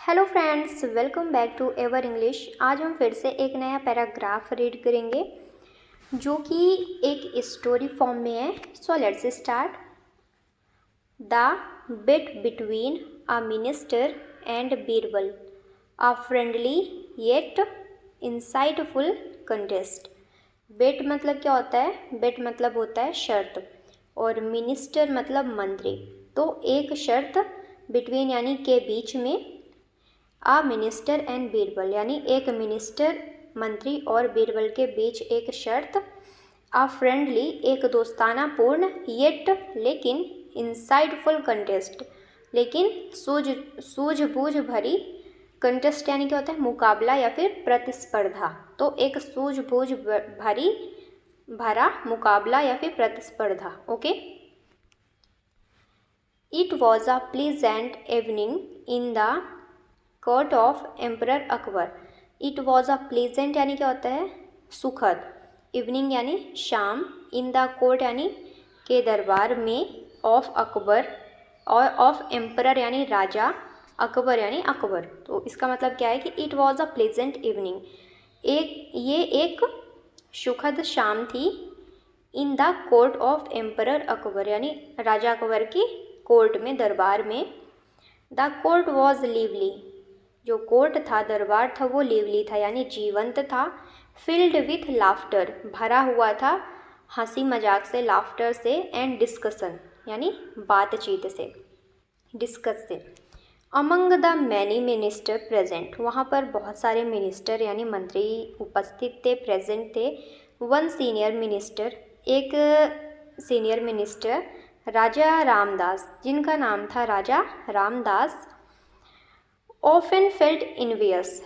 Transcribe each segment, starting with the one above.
Hello friends, welcome back to Ever English. आज हम फिर से एक नया पैराग्राफ रीड करेंगे जो कि एक स्टोरी फॉर्म में है। So let's start. The bit between a minister and Birbal, a friendly yet insightful contest. Bit मतलब क्या होता है? बिट मतलब होता है शर्त, और मिनिस्टर मतलब मंत्री। तो एक शर्त बिटवीन यानी के बीच में, आ मिनिस्टर एंड बीरबल यानी एक मिनिस्टर मंत्री और बीरबल के बीच एक शर्त। आ फ्रेंडली एक दोस्ताना पूर्ण, येट लेकिन, इंसाइटफुल कंटेस्ट लेकिन सूझबूझ भरी। कंटेस्ट यानी क्या होता है? मुकाबला या फिर प्रतिस्पर्धा। तो एक सूझबूझ भरा मुकाबला या फिर प्रतिस्पर्धा। Okay. It was a pleasant evening in the court of emperor Akbar. It was a pleasant यानी क्या होता है? सुखद। इवनिंग यानी शाम। इन द कोर्ट यानी के दरबार में। ऑफ अकबर और ऑफ एम्परर यानी राजा। अकबर यानी अकबर। तो इसका मतलब क्या है कि it was a pleasant evening, ये एक सुखद शाम थी। In the court of emperor Akbar यानी राजा अकबर की कोर्ट में, दरबार में। द कोर्ट वॉज लिवली, जो कोर्ट था, दरबार था, वो लिवली था यानी जीवंत था। फिल्ड विथ लाफ्टर, भरा हुआ था हंसी मजाक से, लाफ्टर से, एंड डिस्कशन यानी बातचीत से, डिस्कस से। Among the many minister present, वहाँ पर बहुत सारे मिनिस्टर यानी मंत्री उपस्थित थे, प्रेजेंट थे। वन सीनियर मिनिस्टर, एक सीनियर मिनिस्टर, राजा रामदास, जिनका नाम था राजा रामदास। ऑफन फेल्ट इनवियस,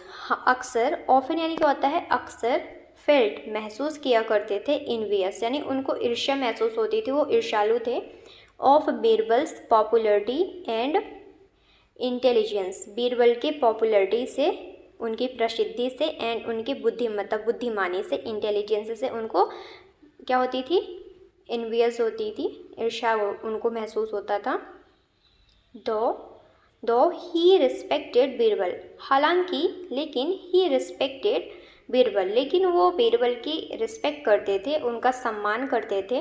अक्सर, ऑफन यानी क्या होता है? अक्सर, फेल्ट महसूस किया करते थे, इनवियस यानी उनको ईर्ष्या महसूस होती थी, वो ईर्ष्यालु थे। Of Birbal's popularity and intelligence, Birbal की पॉपुलरिटी से, उनकी प्रसिद्धि से, एंड उनकी बुद्धिमानी से, इंटेलिजेंस से उनको क्या होती थी? इनवियस होती थी, ईर्ष्या उनको महसूस होता था। दो ही रिस्पेक्टेड बीरबल, हालांकि, लेकिन, ही रिस्पेक्टेड बीरबल, लेकिन वो बीरबल की रिस्पेक्ट करते थे, उनका सम्मान करते थे।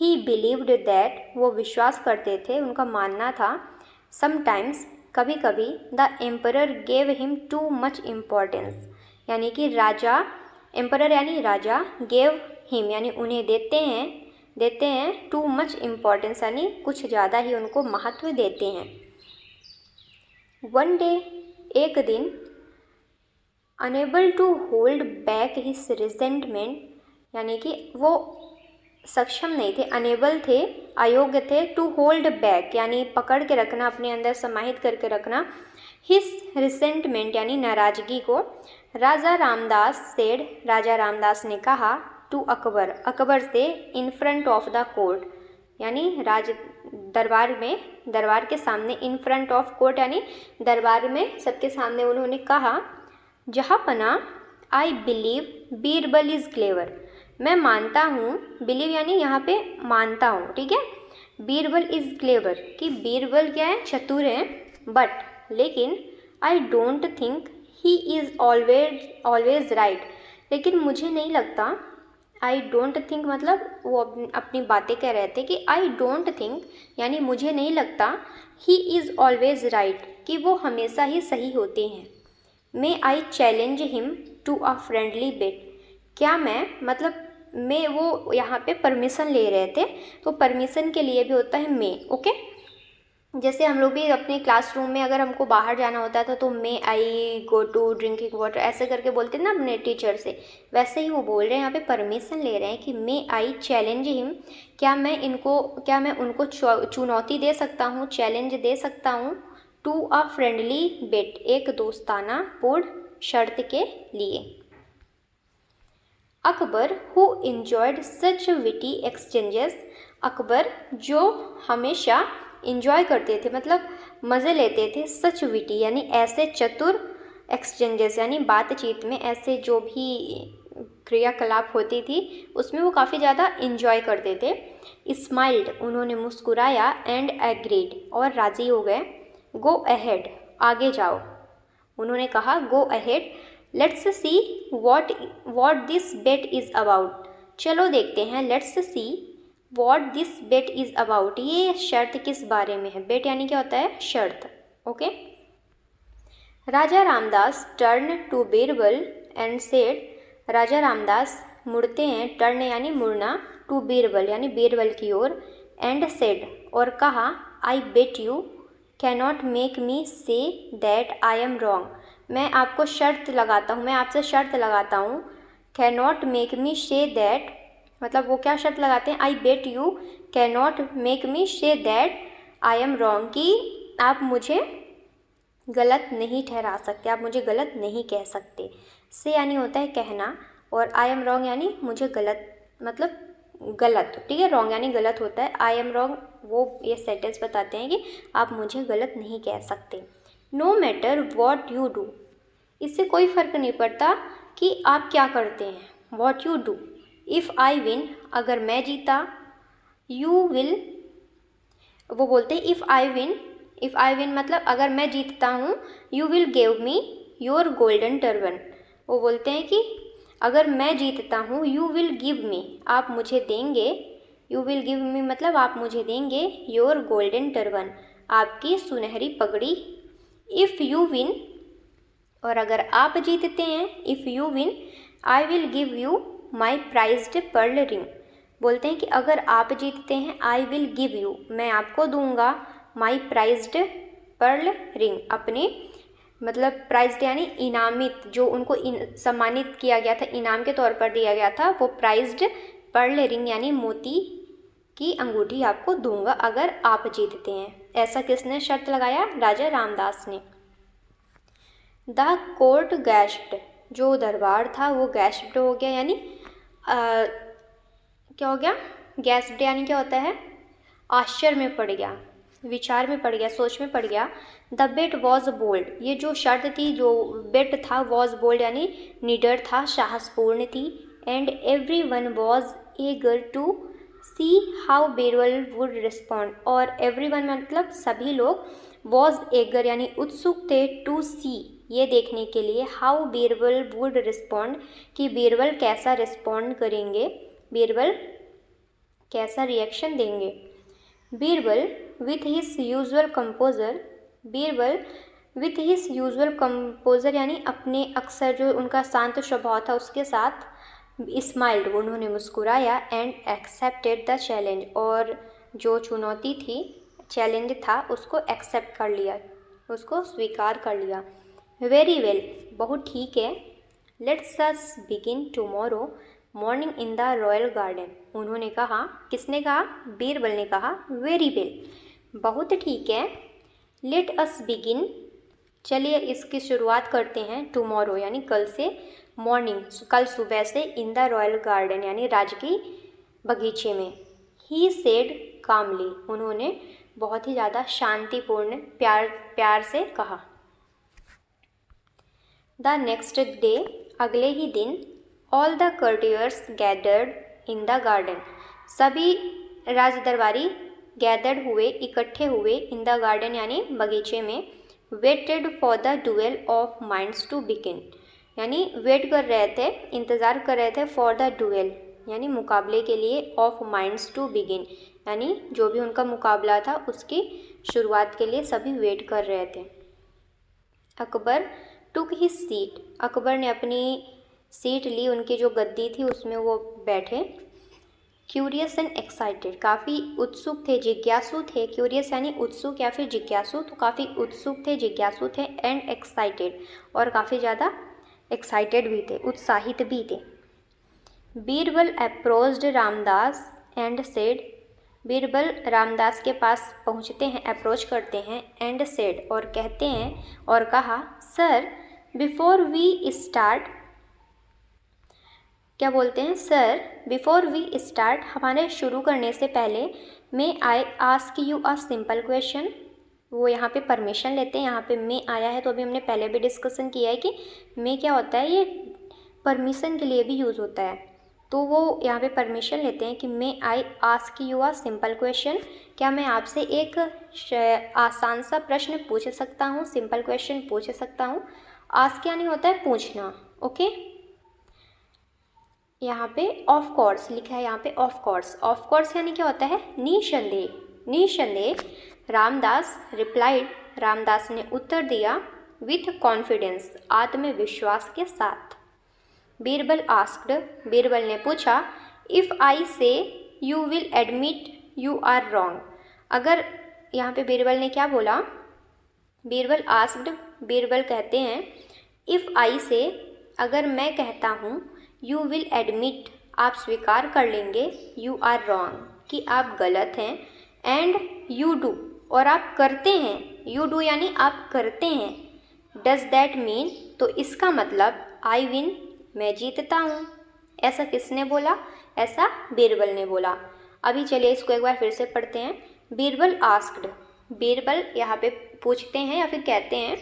ही बिलीव्ड दैट, वो विश्वास करते थे, उनका मानना था। समटाइम्स, कभी कभी, the emperor gave him too much importance, यानी कि राजा, एम्परर यानी राजा, गेव हिम यानी उन्हें देते हैं टू मच इम्पोर्टेंस यानी कुछ ज़्यादा ही उनको महत्व देते हैं। वन डे, एक दिन, unable to hold back his resentment, यानी कि वो सक्षम नहीं थे, अनेबल थे, अयोग्य थे, टू होल्ड बैक यानी पकड़ के रखना, अपने अंदर समाहित करके रखना, हिज रिसेंटमेंट यानी नाराजगी को। राजा रामदास सेड, राजा रामदास ने कहा, टू अकबर, अकबर से, in front of the court यानी दरबार में, दरबार के सामने, इन फ्रंट ऑफ कोर्ट यानी दरबार में सबके सामने उन्होंने कहा, जहाँपना, I believe Birbal is clever, मैं मानता हूँ, बिलीव यानी यहाँ पे मानता हूँ, ठीक है। बीरबल इज़ क्लेवर, कि बीरबल क्या है? चतुर है। बट, लेकिन, I don't think he is always right, लेकिन मुझे नहीं लगता, आई डोंट थिंक मतलब वो अपनी बातें कह रहे थे कि आई डोंट थिंक यानी मुझे नहीं लगता, ही इज़ ऑलवेज राइट, कि वो हमेशा ही सही होते हैं। May I challenge him to a friendly bit, क्या मैं, मतलब मैं, वो यहाँ पे परमिशन ले रहे थे, तो परमिशन के लिए भी होता है मे। ओके। जैसे हम लोग भी अपने क्लासरूम में अगर हमको बाहर जाना होता था तो मे आई गो टू ड्रिंकिंग वाटर, ऐसे करके बोलते ना अपने टीचर से, वैसे ही वो बोल रहे हैं यहाँ पे, परमिशन ले रहे हैं कि मे आई चैलेंज हिम, क्या मैं उनको चुनौती दे सकता हूँ, चैलेंज दे सकता हूँ, टू अ फ्रेंडली बिट, एक दोस्ताना पूर्ण शर्त के लिए। Akbar who enjoyed such witty exchanges, Akbar जो हमेशा इंजॉय करते थे, मतलब मज़े लेते थे, सच विटी यानी ऐसे चतुर, एक्सचेंजेस यानी बातचीत में ऐसे जो भी क्रियाकलाप होती थी उसमें वो काफ़ी ज़्यादा इंजॉय करते थे। स्माइल्ड, उन्होंने मुस्कुराया, एंड एग्रीड, और राज़ी हो गए। गो अहेड, आगे जाओ। उन्होंने कहा go ahead, let's see what this bet is about. चलो देखते हैं, let's see what this bet is about, ये शर्त किस बारे में है। बेट यानी क्या होता है, शर्त। Okay. Raja Ramdas turn to Birbal and said, Raja Ramdas मुड़ते हैं, टर्न यानी मुड़ना, टू बीरबल यानी बीरबल की ओर, एंड सेड और कहा, I bet you cannot make me say that I am wrong, मैं आपको शर्त लगाता हूँ, मैं आपसे शर्त लगाता हूँ, cannot make me say that, मतलब वो क्या शर्त लगाते हैं, I bet you cannot make me say that I am wrong, कि आप मुझे गलत नहीं ठहरा सकते, आप मुझे गलत नहीं कह सकते। से यानी होता है कहना, और आई एम रॉन्ग यानी मुझे गलत, मतलब गलत, ठीक है। रॉन्ग यानी गलत होता है, आई एम रॉन्ग वो ये सेंटेंस बताते हैं कि आप मुझे गलत नहीं कह सकते। No matter what you do, इससे कोई फ़र्क नहीं पड़ता कि आप क्या करते हैं। What you do, if I win, अगर मैं जीता, यू विल, वो बोलते हैं इफ़ आई विन मतलब अगर मैं जीतता हूँ, you will give me your golden turban, वो बोलते हैं कि अगर मैं जीतता हूँ, यू विल गिव मी, आप मुझे देंगे, यू विल गिव मी मतलब आप मुझे देंगे, योर गोल्डन टर्बन, आपकी सुनहरी पगड़ी, इफ़ यू विन, और अगर आप जीतते हैं, if you win, I will give you my prized pearl ring, बोलते हैं कि अगर आप जीतते हैं, आई विल गिव यू, मैं आपको दूंगा, माई प्राइज्ड पर्ल रिंग, अपने मतलब प्राइज्ड यानी इनामित, जो उनको सम्मानित किया गया था, इनाम के तौर पर दिया गया था, वो प्राइज्ड पर्ल रिंग यानी मोती की अंगूठी आपको दूंगा अगर आप जीतते हैं। ऐसा किसने शर्त लगाया, राजा रामदास ने। द कोर्ट गैस्प्ड, जो दरबार था वो गैस्प्ड हो गया, यानी क्या हो गया, गैस्प्ड यानी क्या होता है, आश्चर्य में पड़ गया, विचार में पड़ गया, सोच में पड़ गया। द बेट वॉज बोल्ड, ये जो शर्त थी, जो बेट था, वॉज बोल्ड यानी निडर था, साहसपूर्ण थी, and everyone was eager to see how Birbal would respond, और एवरी वन मतलब सभी लोग, वॉज एगर यानी उत्सुक थे, टू सी ये देखने के लिए, हाउ बीरबल वुड रिस्पॉन्ड कि बीरबल कैसा रिस्पॉन्ड करेंगे, बीरबल कैसा रिएक्शन देंगे। Birbal with his usual composer, Birbal with his usual composer यानी अपने अक्सर जो उनका शांत स्वभाव था उसके साथ, स्माइल्ड उन्होंने मुस्कुराया, एंड एक्सेप्टेड द चैलेंज, और जो चुनौती थी, चैलेंज था, उसको एक्सेप्ट कर लिया, उसको स्वीकार कर लिया। वेरी वेल, बहुत ठीक है। Let's us begin tomorrow morning in the royal garden, उन्होंने कहा, किसने कहा, बीरबल ने कहा, वेरी वेल, बहुत ठीक है। लेट अस बिगिन, चलिए इसकी शुरुआत करते हैं, टुमारो यानी कल से, मॉर्निंग कल सुबह से, इन द रॉयल गार्डन यानी राजकीय बगीचे में। ही सेड कामली, उन्होंने बहुत ही ज़्यादा शांतिपूर्ण प्यार से कहा। द नेक्स्ट डे, अगले ही दिन, all the courtiers gathered in the garden, सभी राजदरबारी गैदर्ड हुए, इकट्ठे हुए, इन द गार्डन यानी बगीचे में, waited for the duel of minds to begin, यानी वेट कर रहे थे, इंतज़ार कर रहे थे, फॉर द डुएल यानी मुकाबले के लिए, ऑफ माइंड्स टू बिगिन यानी जो भी उनका मुकाबला था उसकी शुरुआत के लिए सभी वेट कर रहे थे। Akbar took his seat, Akbar ने अपनी सीट ली, उनकी जो गद्दी थी उसमें वो बैठे। क्यूरियस एंड एक्साइटेड, काफ़ी उत्सुक थे, जिज्ञासु थे, क्यूरियस यानी उत्सुक या फिर जिज्ञासु, तो काफ़ी उत्सुक थे, जिज्ञासु थे, एंड एक्साइटेड और काफ़ी ज़्यादा एक्साइटेड भी थे, उत्साहित भी थे। Birbal approached Ramdas and said, Birbal Ramdas के पास पहुँचते हैं, अप्रोच करते हैं, एंड सेड और कहते हैं और कहा, सर बिफोर वी स्टार्ट, क्या बोलते हैं, सर बिफोर वी स्टार्ट, हमारे शुरू करने से पहले, may I ask you a simple question, वो यहाँ पे परमिशन लेते हैं, यहाँ पे मे आया है तो अभी हमने पहले भी डिस्कशन किया है कि मे क्या होता है, ये परमिशन के लिए भी यूज़ होता है। तो वो यहाँ पे परमिशन लेते हैं कि may I ask you a simple question, क्या मैं आपसे एक आसान सा प्रश्न पूछ सकता हूँ, सिंपल क्वेश्चन पूछ सकता हूँ। आस्क यानी होता है पूछना, ओके। यहाँ पे ऑफ कोर्स लिखा है, यहाँ पे ऑफ कोर्स यानी क्या होता है, निसंदेह, निसंदेह। रामदास रिप्लाइड, रामदास ने उत्तर दिया, विथ कॉन्फिडेंस, आत्मविश्वास के साथ। बीरबल आस्क्ड, बीरबल ने पूछा, if I say you will admit you are wrong. अगर यहाँ पे बीरबल ने क्या बोला, बीरबल आस्क्ड, बीरबल कहते हैं, इफ़ आई से, अगर मैं कहता हूँ, यू विल एडमिट, आप स्वीकार कर लेंगे, यू आर रॉन्ग, कि आप गलत हैं, एंड यू डू, और आप करते हैं, यू डू यानी आप करते हैं, डज दैट मीन, तो इसका मतलब आई विन, मैं जीतता हूँ। ऐसा किसने बोला, ऐसा बीरबल ने बोला। अभी चलिए इसको एक बार फिर से पढ़ते हैं। बीरबल आस्क्ड, बीरबल यहाँ पे पूछते हैं या फिर कहते हैं,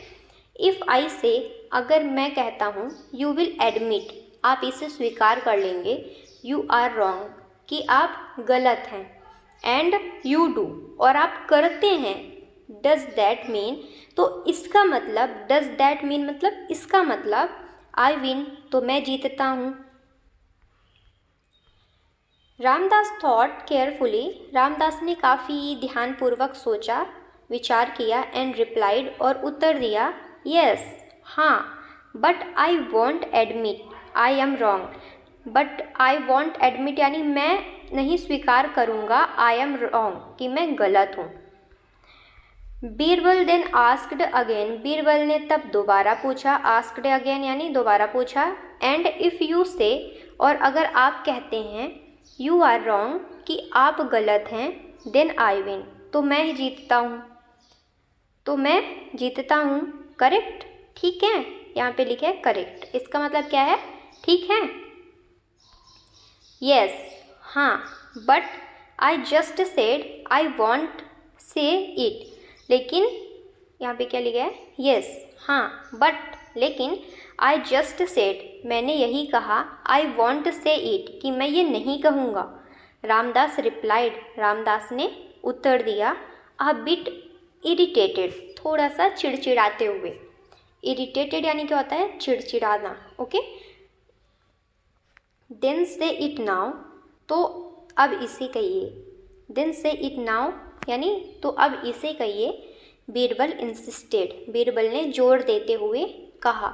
इफ़ आई से, अगर मैं कहता हूँ, यू विल एडमिट, आप इसे स्वीकार कर लेंगे, यू आर रॉन्ग, कि आप गलत हैं, एंड यू डू, और आप करते हैं, डज दैट मीन, तो इसका मतलब, डज दैट मीन मतलब इसका मतलब, आई विन, तो मैं जीतता हूँ। रामदास थॉट केयरफुली, रामदास ने काफ़ी ध्यानपूर्वक सोचा, विचार किया, एंड रिप्लाइड, और उत्तर दिया, यस, हाँ, but I want admit I am wrong, but I want admit यानी मैं नहीं स्वीकार करूँगा, आई एम रॉन्ग, कि मैं गलत हूँ। Birbal then asked again, Birbal ने तब दोबारा पूछा, आस्क्ड अगेन यानी दोबारा पूछा, एंड इफ़ यू से, और अगर आप कहते हैं, यू आर रॉन्ग, कि आप गलत हैं, देन आई विन, तो मैं ही जीतता हूँ, तो मैं जीतता हूँ, करेक्ट, ठीक है, यहाँ पे लिखे है करेक्ट, इसका मतलब क्या है, ठीक है, यस, हाँ, but I just said I want से इट, लेकिन यहाँ पे क्या लिखा है, यस, हाँ, बट, लेकिन, आई जस्ट सेड, मैंने यही कहा, आई वॉन्ट से इट, कि मैं ये नहीं कहूँगा। रामदास रिप्लाइड, रामदास ने उत्तर दिया, अ बिट इरिटेटेड, थोड़ा सा चिड़चिड़ाते हुए। इरिटेटेड यानी क्या होता है, चिड़चिड़ाना, ओके। देन से इट नाउ, तो अब इसे कहिए, देन से इट नाउ यानी तो अब इसे कहिए। बीरबल इंसिस्टेड, बीरबल ने जोर देते हुए कहा।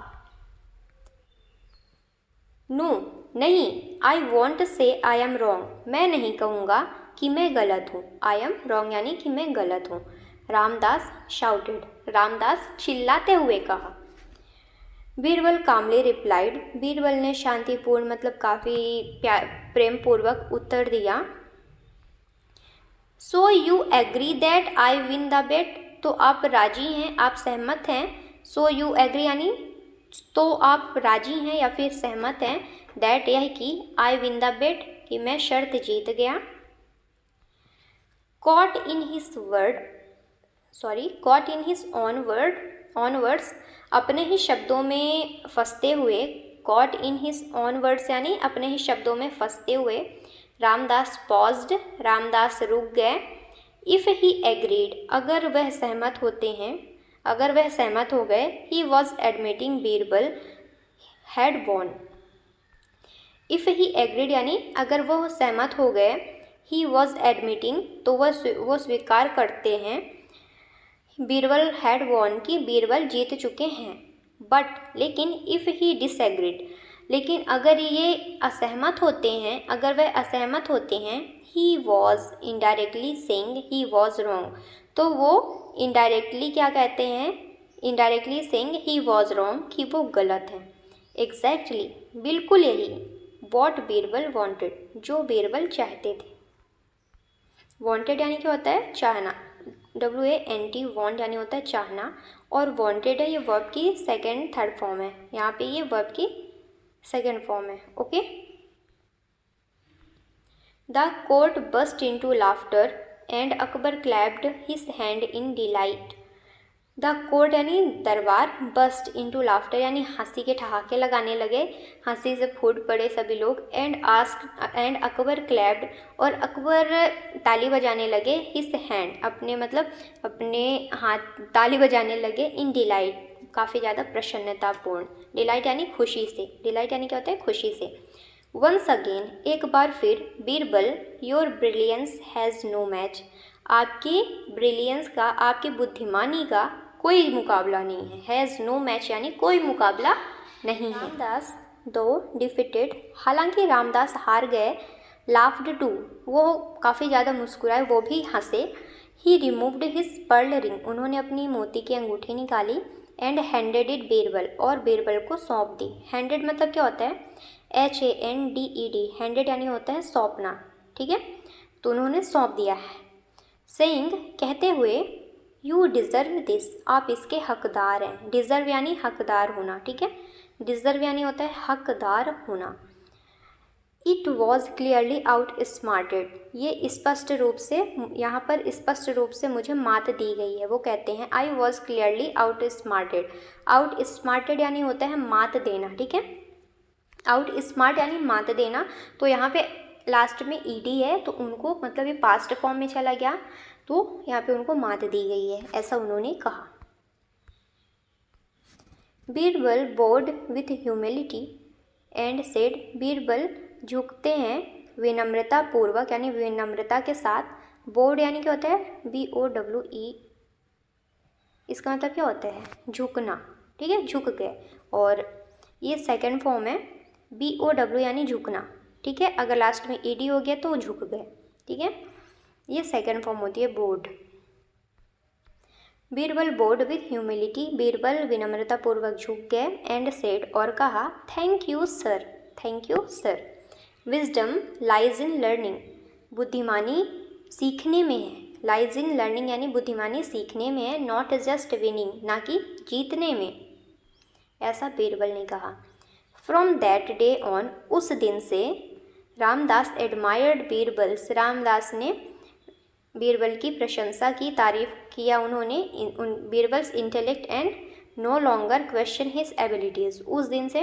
नो, नहीं, आई वॉन्ट से आई एम रॉन्ग, मैं नहीं कहूँगा कि मैं गलत हूँ, आई एम रॉन्ग यानी कि मैं गलत हूँ। रामदास शाउटेड, रामदास चिल्लाते हुए कहा। बीरबल कामली रिप्लाइड, बीरबल ने शांतिपूर्ण मतलब काफ़ी प्रेम पूर्वक उत्तर दिया। So you agree that I win the bet, तो आप राजी हैं, आप सहमत हैं। सो यू एग्री यानी तो आप राजी हैं या फिर सहमत हैं, दैट यह कि आई विन द बेट, कि मैं शर्त जीत गया। Caught in his word, caught in his on words, अपने ही शब्दों में फंसते हुए, caught in his on words यानी अपने ही शब्दों में फंसते हुए। रामदास पॉज्ड, रामदास रुक गए। इफ़ ही एग्रीड, अगर वह सहमत होते हैं, अगर वह सहमत हो गए। He was admitting Birbal had won. If he agreed यानी अगर वह सहमत हो गए। ही वॉज एडमिटिंग, तो वो स्वीकार करते हैं, बीरबल हैड वॉन, की बीरबल जीत चुके हैं। बट, लेकिन, इफ़ ही डिसएग्रीड, लेकिन अगर ये असहमत होते हैं, अगर वह असहमत होते हैं। He was indirectly saying he was wrong, तो वो इनडायरेक्टली क्या कहते हैं, indirectly saying he was wrong, कि वो गलत हैं। एग्जैक्टली, बिल्कुल यही। वॉट बीरबल वॉन्टेड, जो बीरबल चाहते थे। वॉन्टेड यानी क्या होता है, चाहना, WANT, वॉन्ट यानी होता है चाहना, और वॉन्टेड है ये वर्ब की सेकेंड थर्ड फॉर्म है, यहाँ पे ये वर्ब की सेकेंड फॉर्म है, okay. The court burst into laughter and Akbar clapped his hand in delight. The court यानी दरबार बस्ट इनटू लाफ्टर यानी हंसी के ठहाके लगाने लगे, हंसी से फूट पड़े सभी लोग। एंड अकबर क्लैप्ड और अकबर ताली बजाने लगे। हिज हैंड अपने हाथ ताली बजाने लगे। इन डिलाइट काफ़ी ज़्यादा प्रसन्नतापूर्ण। डिलाइट यानी खुशी से, डिलाइट यानी क्या होता है खुशी से। वंस अगेन एक बार फिर, Birbal your brilliance has no match, आपकी ब्रिलियंस का, आपकी बुद्धिमानी का कोई मुकाबला नहीं है। हैज़ नो मैच यानी कोई मुकाबला नहीं है। रामदास दो डिफिटेड, हालांकि रामदास हार गए। लाफ्ड टू, वो काफ़ी ज़्यादा मुस्कुराए, वो भी हंसे। ही रिमूव्ड हिज पर्ल रिंग, उन्होंने अपनी मोती की अंगूठी निकाली। एंड हैंडेड इट बीरबल, और बीरबल को सौंप दी। हैंडेड मतलब क्या होता है, HANDED, हैंडेड यानी होता है सौंपना, ठीक है, तो उन्होंने सौंप दिया है। सेइंग कहते हुए, यू डिज़र्व दिस, आप इसके हकदार हैं। डिज़र्व यानी हकदार होना, ठीक है, डिज़र्व यानी होता है हकदार होना। इट वॉज क्लियरली आउट स्मार्टेड, ये स्पष्ट रूप से, यहाँ पर स्पष्ट रूप से मुझे मात दी गई है। वो कहते हैं I was clearly outsmarted. Outsmarted यानी होता है मात देना, ठीक है, आउट स्मार्ट यानी मात देना। तो यहाँ पे लास्ट में ED है, तो उनको मतलब ये पास्ट फॉर्म में चला गया, तो यहाँ पे उनको मात दी गई है, ऐसा उन्होंने कहा। Birbal bowed with humility and said, Birbal झुकते हैं विनम्रता पूर्वक यानी विनम्रता के साथ। बोर्ड यानी क्या होता है, BOWE, इसका मतलब क्या होता है झुकना, ठीक है, झुक गए। और ये सेकंड फॉर्म है, BOW यानी झुकना, ठीक है, अगर लास्ट में ED हो गया तो वो झुक गए, ठीक है, ये सेकंड फॉर्म होती है bowed. Birbal bowed with humility, Birbal विनम्रतापूर्वक झुक गए। एंड सेड, और कहा, thank you sir, thank you sir. Wisdom lies in learning, बुद्धिमानी सीखने में है। लाइज इन लर्निंग यानी बुद्धिमानी सीखने में है, नॉट जस्ट विनिंग, ना कि जीतने में, ऐसा बीरबल ने कहा। फ्रॉम दैट डे ऑन, उस दिन से, रामदास एडमायर्ड बीरबल्स, रामदास ने बीरबल की प्रशंसा की, तारीफ किया उन्होंने। Birbal's intellect and no longer question his abilities, उस दिन से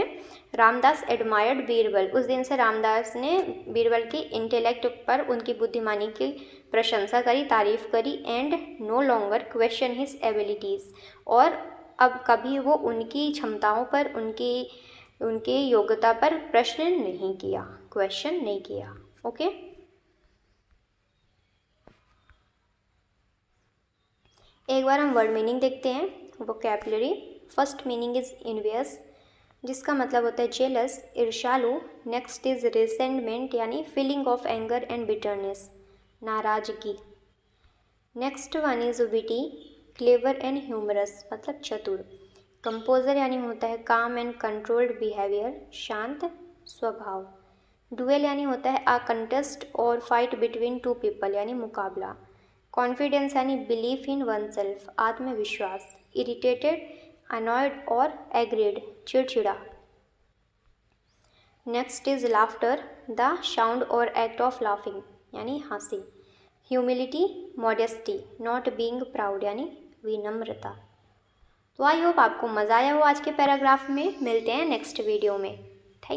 रामदास एडमायर्ड बीरबल, उस दिन से रामदास ने बीरबल की इंटेलेक्ट पर, उनकी बुद्धिमानी की प्रशंसा करी, तारीफ करी। And no longer question his abilities, और अब कभी वो उनकी क्षमताओं पर, उनकी योग्यता पर प्रश्न नहीं किया, क्वेश्चन नहीं किया। ओके, एक बार हम वर्ड मीनिंग देखते हैं। Vocabulary, first meaning is envious, जिसका मतलब होता है जेलस, ईर्ष्यालु। नेक्स्ट इज रिसेंटमेंट यानी feeling of anger and bitterness, नाराजगी। Next one is witty, clever and humorous, मतलब चतुर। कंपोजर यानी होता है काम एंड कंट्रोल्ड बिहेवियर, शांत स्वभाव। डुएल यानी होता है अ कंटेस्ट और फाइट बिटवीन टू पीपल यानी मुकाबला। कॉन्फिडेंस यानी बिलीफ इन वन सेल्फ, आत्मविश्वास। इरिटेटेड, अनॉयड और एग्रीड, चिड़चिड़ा। Next is laughter, the sound और एक्ट ऑफ लाफिंग यानी हंसी। Humility, modesty, not being proud यानी विनम्रता। तो आई होप आपको मज़ा आया हो आज के पैराग्राफ में। मिलते हैं नेक्स्ट वीडियो में।